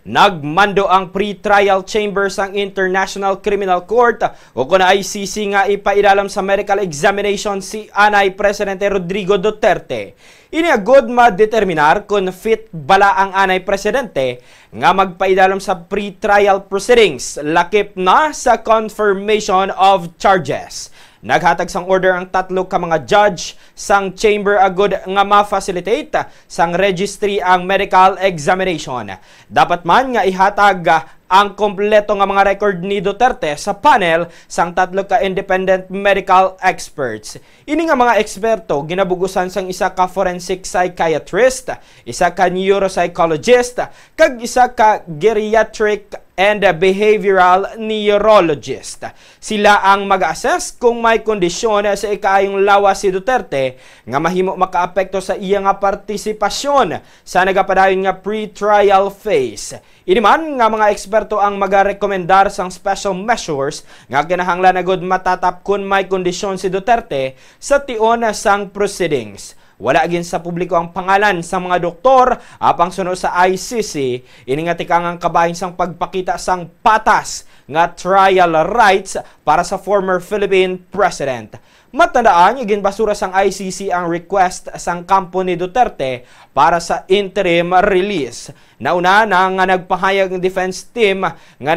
Nagmando ang pre-trial chambers ang International Criminal Court o kung ICC nga ipailalam sa medical examination si Anay Presidente Rodrigo Duterte. Iniagod ma-determinar kung fit bala ang Anay Presidente nga magpailalam sa pre-trial proceedings lakip na sa confirmation of charges. Naghatag sang order ang tatlo ka mga judge sang chamber agod nga ma-facilitate sang registry ang medical examination. Dapat man nga ihatag ang kompleto nga mga record ni Duterte sa panel sang tatlo ka independent medical experts. Ini nga mga eksperto ginabugusan sang isa ka forensic psychiatrist, isa ka neuropsychologist, kag isa ka geriatric and behavioral neurologist. Sila ang mag-assess kung may kondisyon sa ikaayong lawas si Duterte nga mahimo makaapekto sa iya nga partisipasyon sa nagapadayon nga pre-trial phase. Ini man nga mga eksperto ang magarekomendar sang special measures nga kinahanglan agud matatap kung may kondisyon si Duterte sa tion sang proceedings. Wala gin sa publiko ang pangalan sa mga doktor apang sunod sa ICC. Ini nga tikang ang kabahin sang pagpakita sang patas nga trial rights para sa former Philippine President. Matandaan, igin basura sang ICC ang request sang kampo ni Duterte para sa interim release. Nauna na nga nagpahayag ng defense team nga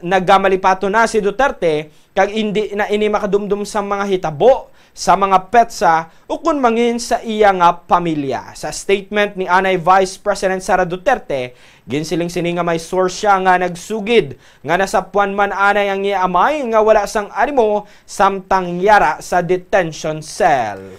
nagamalipato na si Duterte kag hindi na ini makadumdum sa mga hitabo sa mga petsa o kun mangin sa iya nga pamilya. Sa statement ni Anay Vice President Sara Duterte, ginsiling sini nga may source siya nga nagsugid nga nasa puan man anay ang iya amay nga wala sang animo samtang yara sa detention cell.